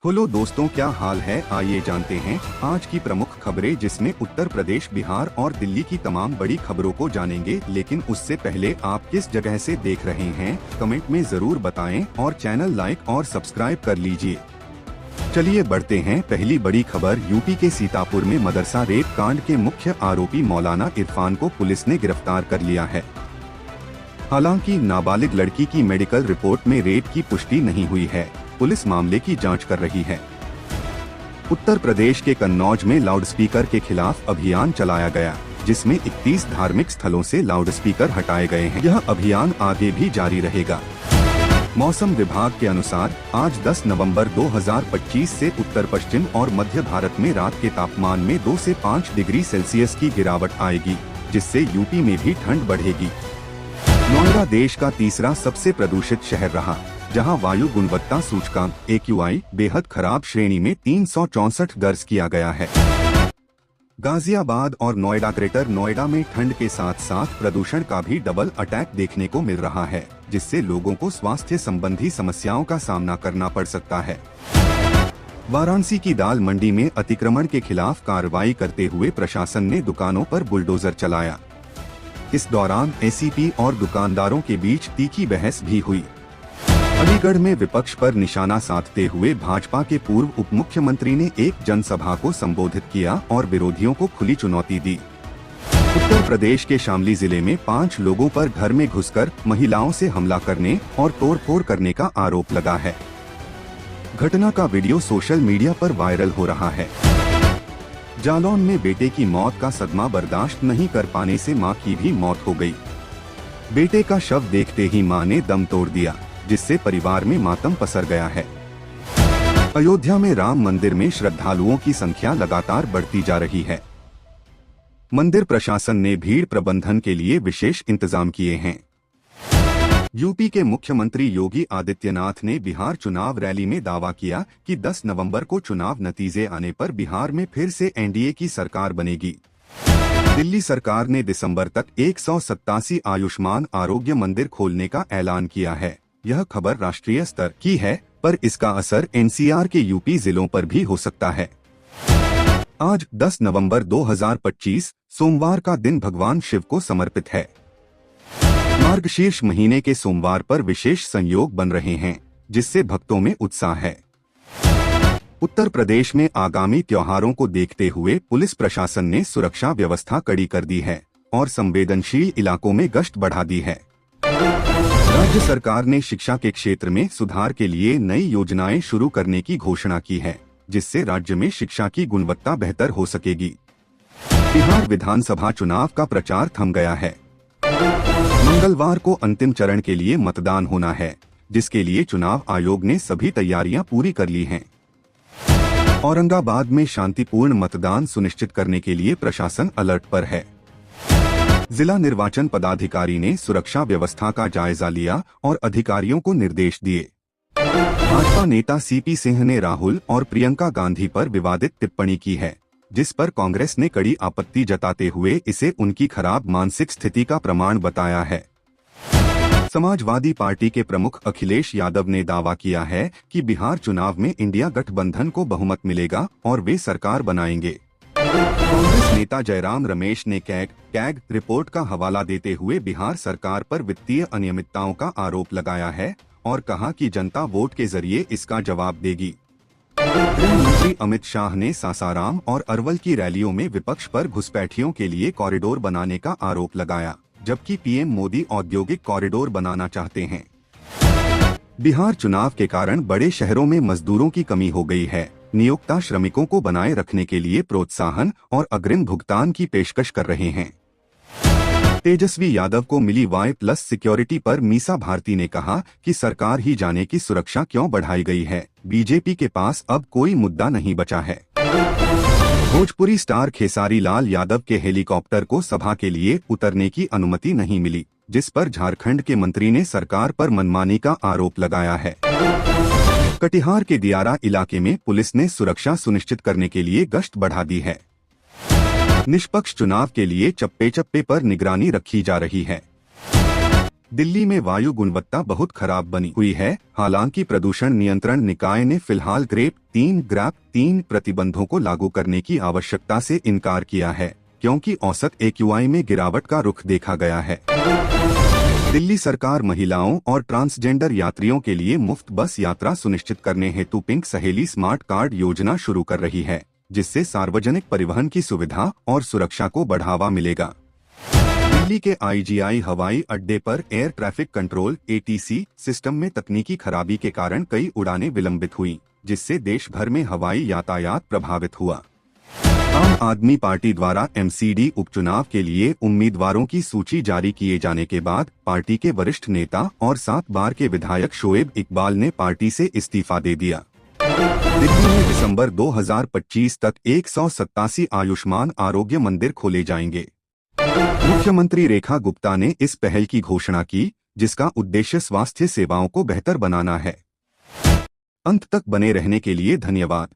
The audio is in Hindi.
हेलो दोस्तों, क्या हाल है। आइए जानते हैं आज की प्रमुख खबरें, जिसमें उत्तर प्रदेश, बिहार और दिल्ली की तमाम बड़ी खबरों को जानेंगे। लेकिन उससे पहले आप किस जगह से देख रहे हैं, कमेंट में जरूर बताएं और चैनल लाइक और सब्सक्राइब कर लीजिए। चलिए बढ़ते हैं। पहली बड़ी खबर, यूपी के सीतापुर में मदरसा रेप कांड के मुख्य आरोपी मौलाना इरफान को पुलिस ने गिरफ्तार कर लिया है। हालांकि नाबालिग लड़की की मेडिकल रिपोर्ट में रेप की पुष्टि नहीं हुई है। पुलिस मामले की जांच कर रही है। उत्तर प्रदेश के कन्नौज में लाउडस्पीकर के खिलाफ अभियान चलाया गया, जिसमें 31 धार्मिक स्थलों से लाउडस्पीकर हटाए गए हैं। यह अभियान आगे भी जारी रहेगा। मौसम विभाग के अनुसार आज 10 नवंबर 2025 से उत्तर पश्चिम और मध्य भारत में रात के तापमान में 2 से 5 डिग्री सेल्सियस की गिरावट आएगी, जिससे यूपी में भी ठंड बढ़ेगी। नोएडा देश का तीसरा सबसे प्रदूषित शहर रहा, जहां वायु गुणवत्ता सूचकांक AQI बेहद खराब श्रेणी में 364 दर्ज किया गया है। गाजियाबाद और नोएडा, ग्रेटर नोएडा में ठंड के साथ साथ प्रदूषण का भी डबल अटैक देखने को मिल रहा है, जिससे लोगों को स्वास्थ्य संबंधी समस्याओं का सामना करना पड़ सकता है। वाराणसी की दाल मंडी में अतिक्रमण के खिलाफ कार्रवाई करते हुए प्रशासन ने दुकानों पर बुलडोजर चलाया। इस दौरान ACP और दुकानदारों के बीच तीखी बहस भी हुई। अलीगढ़ में विपक्ष पर निशाना साधते हुए भाजपा के पूर्व उप मुख्यमंत्री ने एक जनसभा को संबोधित किया और विरोधियों को खुली चुनौती दी। उत्तर प्रदेश के शामली जिले में 5 लोगों पर घर में घुसकर महिलाओं से हमला करने और तोड़फोड़ करने का आरोप लगा है। घटना का वीडियो सोशल मीडिया पर वायरल हो रहा है। जालौन में बेटे की मौत का सदमा बर्दाश्त नहीं कर पाने से मां की भी मौत हो गई। बेटे का शव देखते ही मां ने दम तोड़ दिया, जिससे परिवार में मातम पसर गया है। अयोध्या में राम मंदिर में श्रद्धालुओं की संख्या लगातार बढ़ती जा रही है। मंदिर प्रशासन ने भीड़ प्रबंधन के लिए विशेष इंतजाम किए हैं। यूपी के मुख्यमंत्री योगी आदित्यनाथ ने बिहार चुनाव रैली में दावा किया कि 10 नवंबर को चुनाव नतीजे आने पर बिहार में फिर से NDA की सरकार बनेगी। दिल्ली सरकार ने दिसंबर तक 187 आयुष्मान आरोग्य मंदिर खोलने का ऐलान किया है। यह खबर राष्ट्रीय स्तर की है, पर इसका असर NCR के यूपी जिलों पर भी हो सकता है। आज 10 नवंबर 2025 सोमवार का दिन भगवान शिव को समर्पित है। मार्गशीर्ष महीने के सोमवार पर विशेष संयोग बन रहे हैं, जिससे भक्तों में उत्साह है। उत्तर प्रदेश में आगामी त्योहारों को देखते हुए पुलिस प्रशासन ने सुरक्षा व्यवस्था कड़ी कर दी है और संवेदनशील इलाकों में गश्त बढ़ा दी है। राज्य सरकार ने शिक्षा के क्षेत्र में सुधार के लिए नई योजनाएं शुरू करने की घोषणा की है, जिससे राज्य में शिक्षा की गुणवत्ता बेहतर हो सकेगी। बिहार विधानसभा चुनाव का प्रचार थम गया है। मंगलवार को अंतिम चरण के लिए मतदान होना है, जिसके लिए चुनाव आयोग ने सभी तैयारियां पूरी कर ली हैं। औरंगाबाद में शांतिपूर्ण मतदान सुनिश्चित करने के लिए प्रशासन अलर्ट पर है। जिला निर्वाचन पदाधिकारी ने सुरक्षा व्यवस्था का जायजा लिया और अधिकारियों को निर्देश दिए। भाजपा नेता CP सिंह ने राहुल और प्रियंका गांधी पर विवादित टिप्पणी की है, जिस पर कांग्रेस ने कड़ी आपत्ति जताते हुए इसे उनकी खराब मानसिक स्थिति का प्रमाण बताया है। समाजवादी पार्टी के प्रमुख अखिलेश यादव ने दावा किया है कि बिहार चुनाव में इंडिया गठबंधन को बहुमत मिलेगा और वे सरकार बनाएंगे। कांग्रेस नेता जयराम रमेश ने कैग रिपोर्ट का हवाला देते हुए बिहार सरकार पर वित्तीय अनियमितताओं का आरोप लगाया है और कहा कि जनता वोट के जरिए इसका जवाब देगी। गृह मंत्री अमित शाह ने सासाराम और अरवल की रैलियों में विपक्ष पर घुसपैठियों के लिए कॉरिडोर बनाने का आरोप लगाया, जबकि PM मोदी औद्योगिक कॉरिडोर बनाना चाहते हैं। बिहार चुनाव के कारण बड़े शहरों में मजदूरों की कमी हो गई है। नियोक्ता श्रमिकों को बनाए रखने के लिए प्रोत्साहन और अग्रिम भुगतान की पेशकश कर रहे हैं। तेजस्वी यादव को मिली Y+ सिक्योरिटी पर मीसा भारती ने कहा कि सरकार ही जाने की सुरक्षा क्यों बढ़ाई गई है। बीजेपी के पास अब कोई मुद्दा नहीं बचा है। भोजपुरी स्टार खेसारी लाल यादव के हेलीकॉप्टर को सभा के लिए उतरने की अनुमति नहीं मिली, जिस पर झारखंड के मंत्री ने सरकार पर मनमानी का आरोप लगाया है। कटिहार के दियारा इलाके में पुलिस ने सुरक्षा सुनिश्चित करने के लिए गश्त बढ़ा दी है। निष्पक्ष चुनाव के लिए चप्पे चप्पे पर निगरानी रखी जा रही है। दिल्ली में वायु गुणवत्ता बहुत खराब बनी हुई है। हालांकि प्रदूषण नियंत्रण निकाय ने फिलहाल ग्रेप 3 प्रतिबंधों को लागू करने की आवश्यकता से इनकार किया है, क्योंकि औसत AQI में गिरावट का रुख देखा गया है। दिल्ली सरकार महिलाओं और ट्रांसजेंडर यात्रियों के लिए मुफ्त बस यात्रा सुनिश्चित करने हेतु पिंक सहेली स्मार्ट कार्ड योजना शुरू कर रही है, जिससे सार्वजनिक परिवहन की सुविधा और सुरक्षा को बढ़ावा मिलेगा। दिल्ली के IGI हवाई अड्डे पर air traffic control ATC system में तकनीकी खराबी के कारण कई उड़ानें विलंबित हुई, जिससे देश भर में हवाई यातायात प्रभावित हुआ। आम आदमी पार्टी द्वारा MCD उपचुनाव के लिए उम्मीदवारों की सूची जारी किए जाने के बाद पार्टी के वरिष्ठ नेता और 7 बार के विधायक शोएब इकबाल ने पार्टी से इस्तीफा दे दिया। दिल्ली में दिसंबर 2025 तक 187 आयुष्मान आरोग्य मंदिर खोले जाएंगे। मुख्यमंत्री रेखा गुप्ता ने इस पहल की घोषणा की, जिसका उद्देश्य स्वास्थ्य सेवाओं को बेहतर बनाना है। अंत तक बने रहने के लिए धन्यवाद।